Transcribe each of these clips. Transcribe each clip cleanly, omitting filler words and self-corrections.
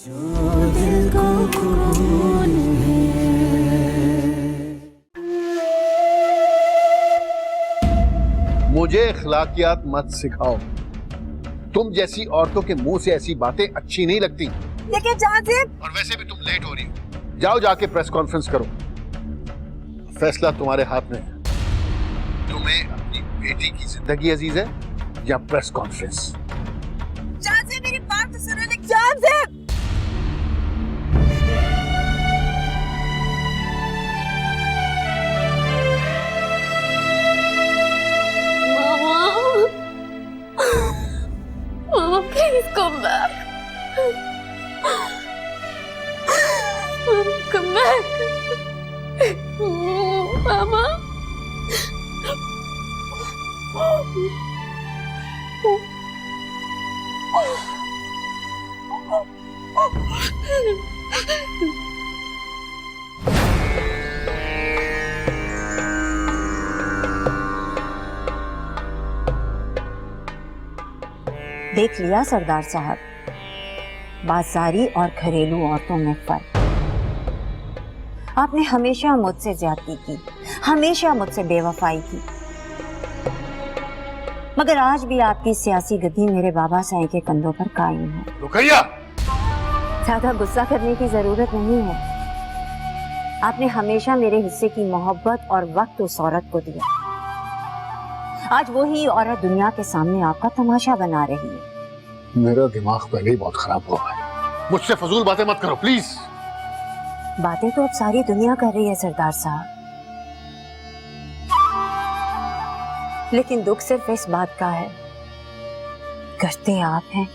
जो दिल को खून मुझे अखलाकियात मत सिखाओ। तुम जैसी औरतों के मुंह से ऐसी बातें अच्छी नहीं लगती। लेकिन जाजिब, और वैसे भी तुम लेट हो रही हो। जाओ जाके प्रेस कॉन्फ्रेंस करो। फैसला तुम्हारे हाथ में है। तुम्हें अपनी बेटी की जिंदगी अजीज है या प्रेस कॉन्फ्रेंस? जाजिब मेरी बात तो सुनो। Jazib, Mama, please come back. Mama, come back. Mama. देख लिया सरदार साहब, बाजारी और घरेलू औरतों में फर्क। आपने हमेशा मुझसे ज्यादती की, हमेशा मुझसे बेवफाई की, मगर आज भी आपकी सियासी गद्दी मेरे बाबा साईं के कंधों पर कायम है। रुकैया, ज्यादा गुस्सा करने की जरूरत नहीं है। आपने हमेशा मेरे हिस्से की मोहब्बत और वक्त उस औरत को दिया। आज वही औरत दुनिया के सामने आपका तमाशा बना रही है। मेरा दिमाग पहले ही बहुत खराब हुआ है। मुझसे फजूल बातें मत करो प्लीज। बातें तो अब सारी दुनिया कर रही है सरदार साहब, लेकिन दुख सिर्फ इस बात का है, करते आप हैं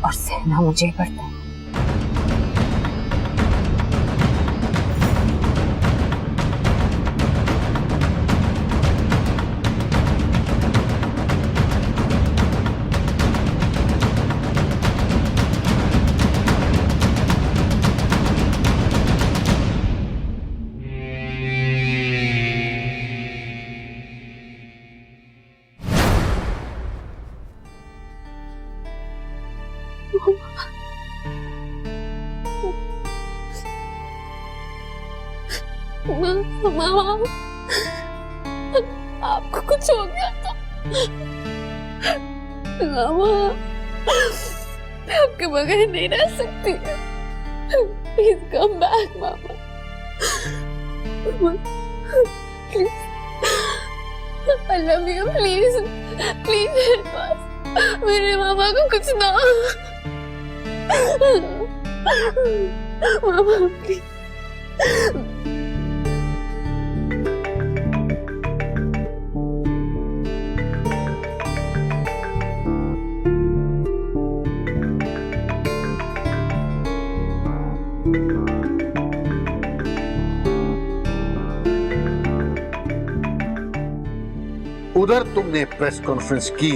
और सहना मुझे पड़ता है। मामा, आपको कुछ हो गया था? मामा, मैं आपके बगैर नहीं रह सकती। Please come back mama. Please, I love you. Please please मेरे पास, मेरे मामा को कुछ ना। मामा प्लीज। उधर तुमने प्रेस कॉन्फ्रेंस की,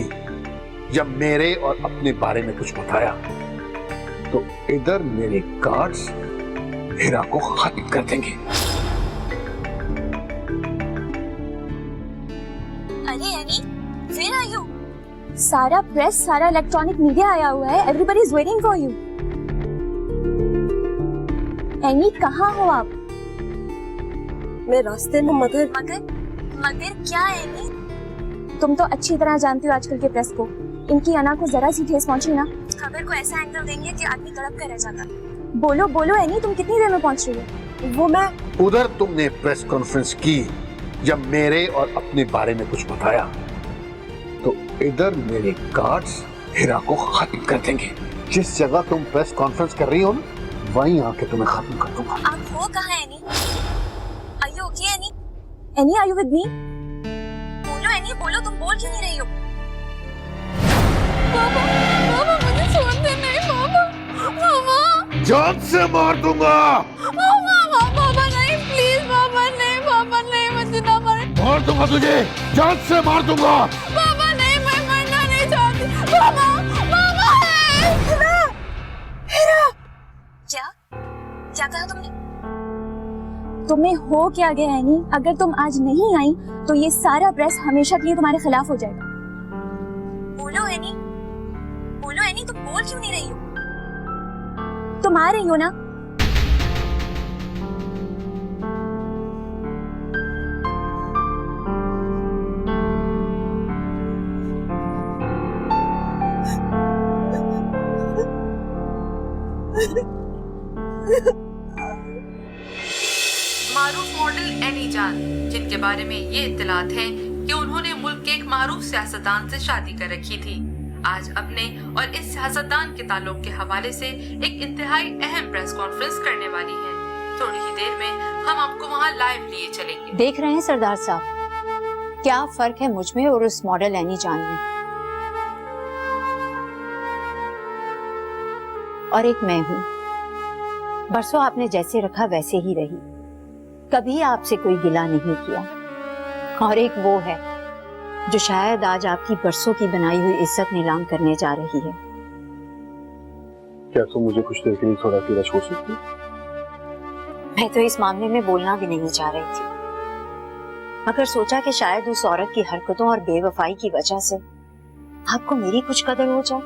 जब मेरे और अपने बारे में कुछ बताया, तो इधर मेरे कार्ड्स हीरा को खत्म कर देंगे। अरे एनी, where are you? सारा प्रेस, सारा इलेक्ट्रॉनिक मीडिया आया हुआ है। Everybody is waiting for you. Any, कहाँ हो आप? मैं रास्ते में। मगर क्या एनी? तुम तो अच्छी तरह जानती हो आजकल के प्रेस को। इनकी अना को जरा सी ठेस पहुंची ना, खबर को ऐसा एंगल देंगे कि आदमी तड़प कर रह जाता। बोलो बोलो एनी, तुम कितनी देर में पहुंच रही हो? वो मैं उधर तुमने प्रेस कॉन्फ्रेंस की, जब मेरे और अपने बारे में कुछ बताया, तो इधर मेरे कार्ड्स हीरा को खत्म कर देंगे। जिस जगह तुम प्रेस कॉन्फ्रेंस कर रही हो ना, वहीं आके तुम्हें खत्म कर दूंगा। आप हो कहाँ any? Are you okay any? Any, are you with me? बोलो एनी, बोलो, तुम बोल क्यों नहीं रही हो? मामा, मामा मुझे छोड़ दे। नहीं मामा, मामा। जान से मार दूंगा। मामा, मामा नहीं, प्लीज मामा नहीं, मामा नहीं, मुझे ना मारे। मार दूंगा तुझे, जान से मार दूंगा। मामा नहीं, मैं मरना नहीं चाहती। मामा, मामा है। क्या कहा तुमने? तुम्हें हो क्या गया एनी? अगर तुम आज नहीं आई तो ये सारा प्रेस हमेशा के लिए तुम्हारे खिलाफ हो जाएगा। बोलो एनी, तुम बोल क्यों नहीं रही हो? तुम आ रही हो ना? मारूफ मॉडल एनी जान, जिनके बारे में ये इत्तलात हैं कि उन्होंने मुल्क के एक मारूफ सियासतदान से शादी कर रखी थी, आज अपने और इस सियासतदान के ताल्लुक के हवाले से एक इंतहाई अहम प्रेस कॉन्फ्रेंस करने वाली है। थोड़ी ही देर में हम आपको वहाँ लाइव लिए चलेंगे। देख रहे हैं सरदार साहब, क्या फर्क है मुझ में और उस मॉडल एनी जान में। और एक मैं हूँ, बरसों आपने जैसे रखा वैसे ही रही, कभी आपसे कोई गिला नहीं किया। और एक वो है जो शायद आज आपकी बरसों की बनाई हुई इज्जत नीलाम करने जा रही है। क्या तुम मुझे कुछ देर के लिए थोड़ा अकेला छोड़ सकती? मैं तो इस मामले में बोलना भी नहीं चाह रही थी, मगर सोचा कि शायद उस औरत की हरकतों और बेवफाई की वजह से आपको मेरी कुछ कदर हो जाए।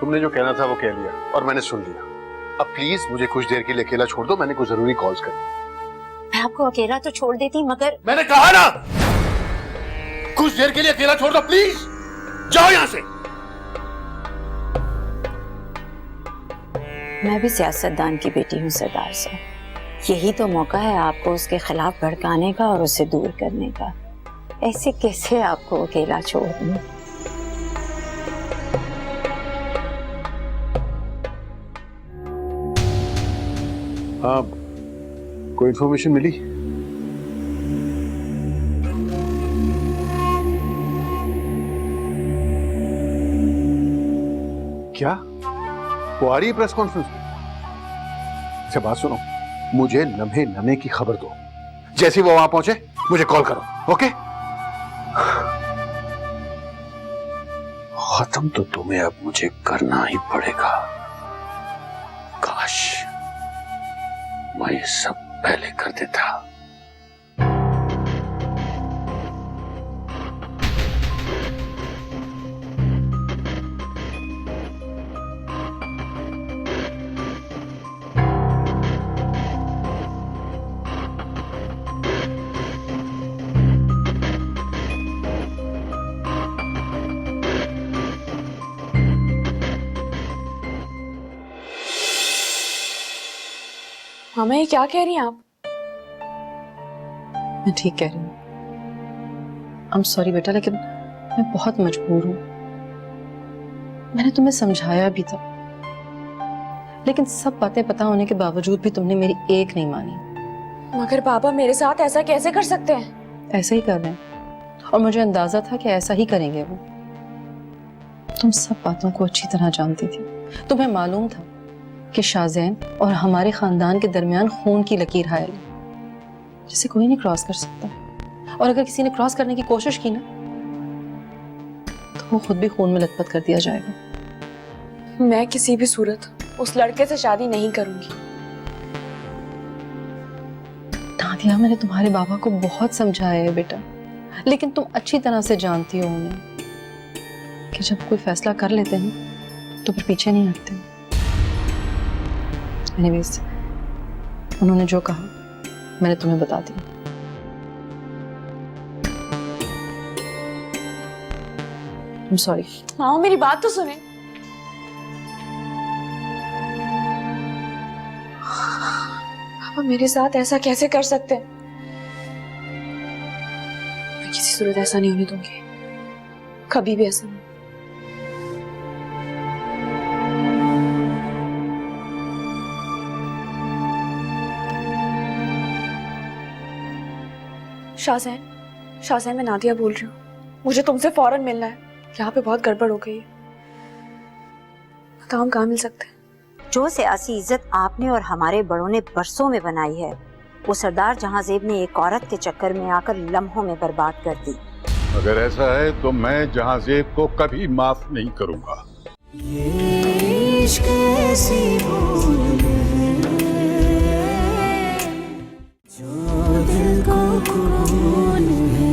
तुमने जो कहना था वो कह लिया और मैंने सुन लिया। अब प्लीज मुझे कुछ देर के लिए अकेला छोड़ दो, मैंने कुछ जरूरी कॉल्स करनी। मैं आपको अकेला तो छोड़ देती, मगर मैंने कहा ना कुछ देर के लिए अकेला छोड़ दो, प्लीज जाओ यहाँ से। मैं भी सियासतदान की बेटी हूँ सरदार साहब, यही तो मौका है आपको उसके खिलाफ भड़काने का और उसे दूर करने का। ऐसे कैसे आपको अकेला छोड़ दूं? हाँ, कोई इन्फॉर्मेशन मिली? क्या वो आ रही है प्रेस कॉन्फ्रेंस में? अच्छा बात सुनो, मुझे लम्हे लम्हे की खबर दो, जैसे वो वहां पहुंचे मुझे कॉल करो, ओके? खत्म तो तुम्हें अब मुझे करना ही पड़ेगा। काश मैं ये सब पहले कर देता। मामा ये क्या कह रही हैं आप? मैं ठीक कह रही हूँ। आई एम सॉरी बेटा, लेकिन मैं बहुत मजबूर हूँ। मैंने तुम्हें समझाया भी था, लेकिन सब बातें पता होने के बावजूद भी तुमने मेरी एक नहीं मानी। मगर पापा मेरे साथ ऐसा कैसे कर सकते हैं? ऐसा ही कर रहे हैं, और मुझे अंदाजा था कि ऐसा ही करेंगे वो। तुम सब बातों को अच्छी तरह जानती थी। तुम्हें मालूम था कि शाहजैन और हमारे खानदान के दरमियान खून की लकीर हायल है, जिसे कोई नहीं क्रॉस कर सकता। और अगर किसी ने क्रॉस करने की कोशिश की ना, तो वो खुद भी खून में लथपथ कर दिया जाएगा। मैं किसी भी सूरत उस लड़के से शादी नहीं करूंगी। नादिया, मैंने तुम्हारे बाबा को बहुत समझाया है बेटा, लेकिन तुम अच्छी तरह से जानती हो उन्हें कि जब कोई फैसला कर लेते हैं तो फिर पीछे नहीं हटते। एनीवेज, उन्होंने जो कहा मैंने तुम्हें बता दिया। I'm sorry। मामा मेरी बात तो सुने। पापा मेरे साथ ऐसा कैसे कर सकते हैं? मैं किसी सूरत ऐसा नहीं होने दूंगी, कभी भी ऐसा नहीं। शाहजैन, मैं नादिया बोल रही हूँ। मुझे तुमसे फौरन मिलना है, यहाँ पे बहुत गड़बड़ हो गई है। बताओ हम कहाँ मिल सकते हैं? जो सियासी इज्जत आपने और हमारे बड़ों ने बरसों में बनाई है, वो सरदार जहांजेब ने एक औरत के चक्कर में आकर लम्हों में बर्बाद कर दी। अगर ऐसा है तो मैं जहांजेब को कभी माफ नहीं करूंगा। ये इश्क ऐसी भूल है जो दिल को खून है।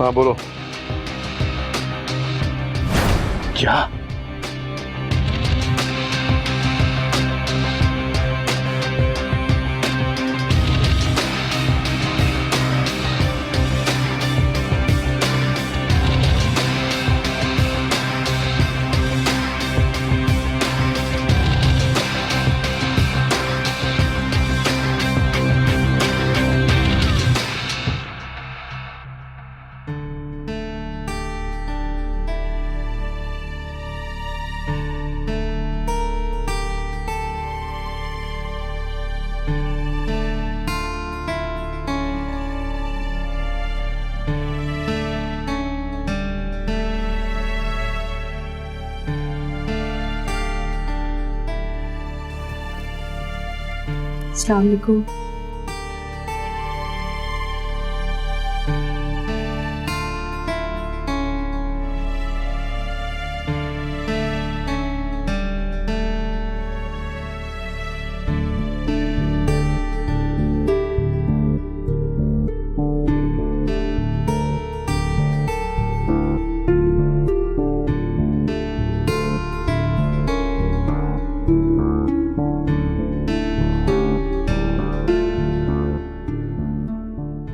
हाँ बोलो। क्या? अस्सलाम वालेकुम।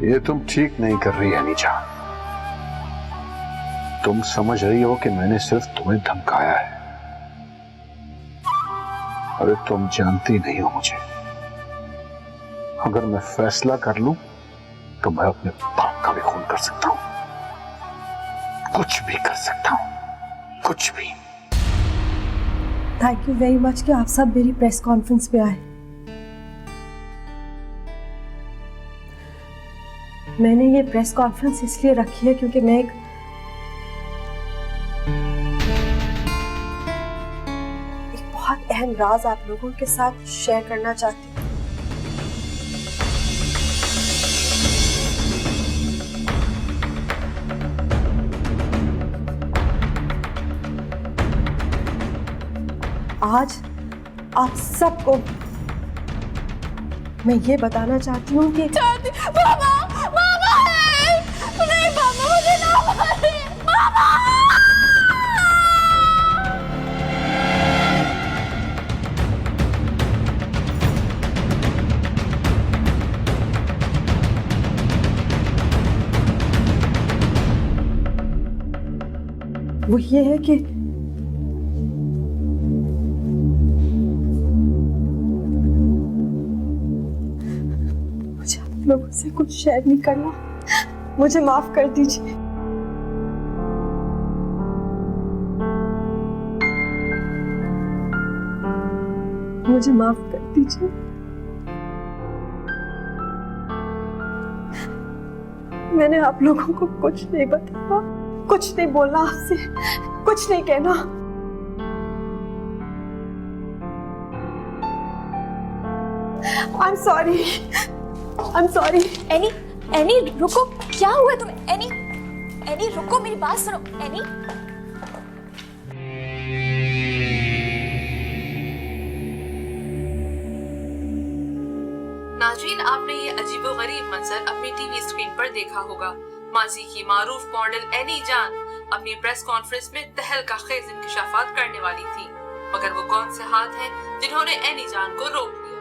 ये तुम ठीक नहीं कर रही हनी जान। तुम समझ रही हो कि मैंने सिर्फ तुम्हें धमकाया है। अरे तुम जानती नहीं हो मुझे। अगर मैं फैसला कर लूं तो मैं अपने बाप का भी खून कर सकता हूं। कुछ भी कर सकता हूं, कुछ भी। थैंक यू वेरी मच कि आप सब मेरी प्रेस कॉन्फ्रेंस पे आए। मैंने ये प्रेस कॉन्फ्रेंस इसलिए रखी है क्योंकि मैं एक बहुत अहम राज आप लोगों के साथ शेयर करना चाहती हूँ। आज आप सबको मैं ये बताना चाहती हूँ कि वो ये है कि मुझे आप लोगों से कुछ शेयर नहीं करना। मुझे माफ कर दीजिए। मुझे माफ कर दीजिए। मैंने आप लोगों को कुछ नहीं बताया, कुछ नहीं बोला आपसे, कुछ नहीं कहना। I'm sorry. I'm sorry. Any, any रुको, क्या हुआ तुम्हें? एनी, एनी रुको, मेरी बात सुनो। एनी, नाज़रीन, आपने ये अजीबोगरीब मंजर अपनी टीवी स्क्रीन पर देखा होगा। माजी की मारूफ मॉडल एनी जान अपनी प्रेस कॉन्फ्रेंस में तहलका खेज इंकशाफात करने वाली थी, मगर वो कौन से हाथ हैं जिन्होंने एनी जान को रोक दिया?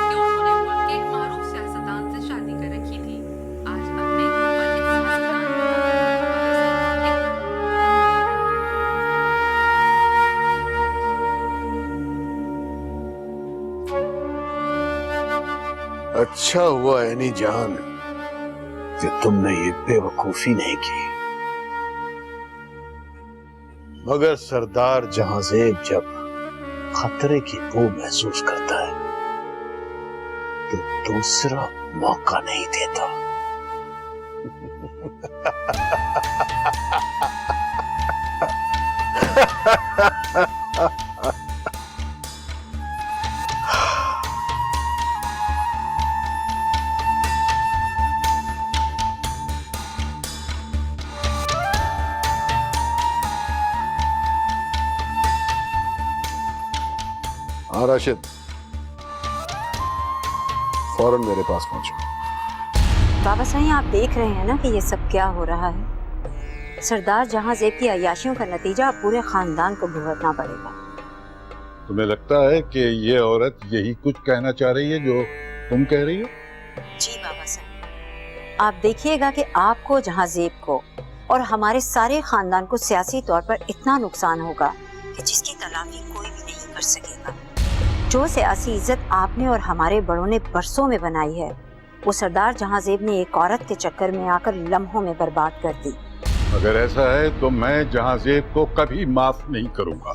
कि उन्होंने मुल्क के एक मारूफ सियासतदान से शादी कर रखी थी। आज अपने और इस सियासतदान अच्छा हुआ एनी जान कि तुमने ये बेवकूफी नहीं की। मगर सरदार जहांजेब जब खतरे की बू महसूस करता है तो दूसरा मौका नहीं देता। हाँ राशिद, फौरन मेरे पास पहुंचो। बाबा साईं, आप देख रहे हैं ना कि ये सब क्या हो रहा है। सरदार जहांजेब की अय्याशियों का नतीजा पूरे खानदान को भुगतना पड़ेगा। तुम्हें लगता है कि ये औरत यही कुछ कहना चाह रही है जो तुम कह रही हो? जी बाबा साईं, आप देखिएगा कि आपको, जहांजेब को और हमारे सारे खानदान को सियासी तौर पर इतना नुकसान होगा कि जिसकी तलाफी कोई भी नहीं कर सकेगा। जो सियासी इज्जत आपने और हमारे बड़ों ने बरसों में बनाई है, वो सरदार जहांजेब ने एक औरत के चक्कर में आकर लम्हों में बर्बाद कर दी। अगर ऐसा है तो मैं जहांजेब को कभी माफ नहीं करूंगा।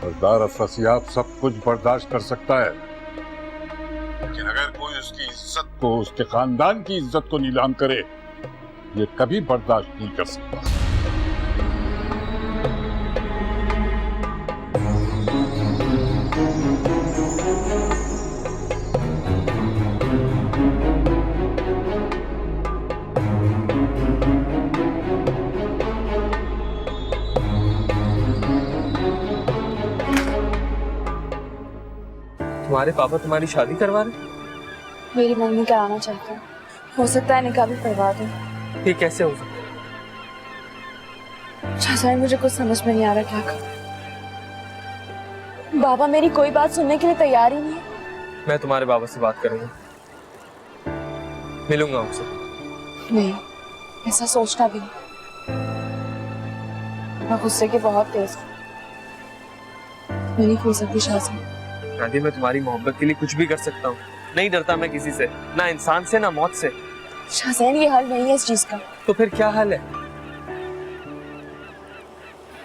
सरदार अफसियाब सब कुछ बर्दाश्त कर सकता है, लेकिन अगर कोई उसकी इज्जत को, उसके खानदान की इज्जत को नीलाम करे, ये कभी बर्दाश्त नहीं कर सकता। तुम्हारे पापा तुम्हारी शादी करवा रहे? मेरी मम्मी कराना चाहती है, हो सकता है निकाह भी करवा दूं। ये कैसे हो सकता है? शाहजान, मुझे कुछ समझ में नहीं आ रहा क्या करूं। बाबा मेरी कोई बात सुनने के लिए तैयार ही नहीं है। मैं तुम्हारे बाबा से बात करूंगा, मिलूंगा उनसे। नहीं, ऐसा सोचना भी नहीं। मैं गुस्से की बहुत तेज हूं, मैं नहीं खो सकती शाहजान। दादी, मैं तुम्हारी मोहब्बत के लिए कुछ भी कर सकता हूँ। नहीं डरता मैं किसी से, ना इंसान से ना मौत से। शाहजान, ये हल नहीं है इस चीज का। तो फिर क्या हाल है?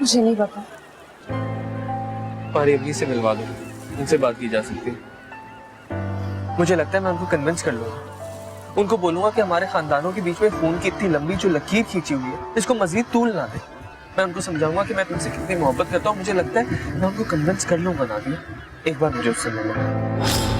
मुझे नहीं पता। तुम्हारी अम्मी से मिलवा दो, उनसे बात की जा सकती है। मुझे लगता है मैं उनको कन्विंस कर लूंगा। उनको बोलूंगा कि हमारे खानदानों के बीच में खून की इतनी लंबी जो लकीर खींची हुई है, इसको मजीद तूल ना दे। मैं उनको समझाऊंगा कि मैं तुमसे कितनी मोहब्बत करता हूँ। मुझे लगता है मैं उनको कन्विंस कर लूंगा। नादिया, एक बार मुझे उससे मिलना।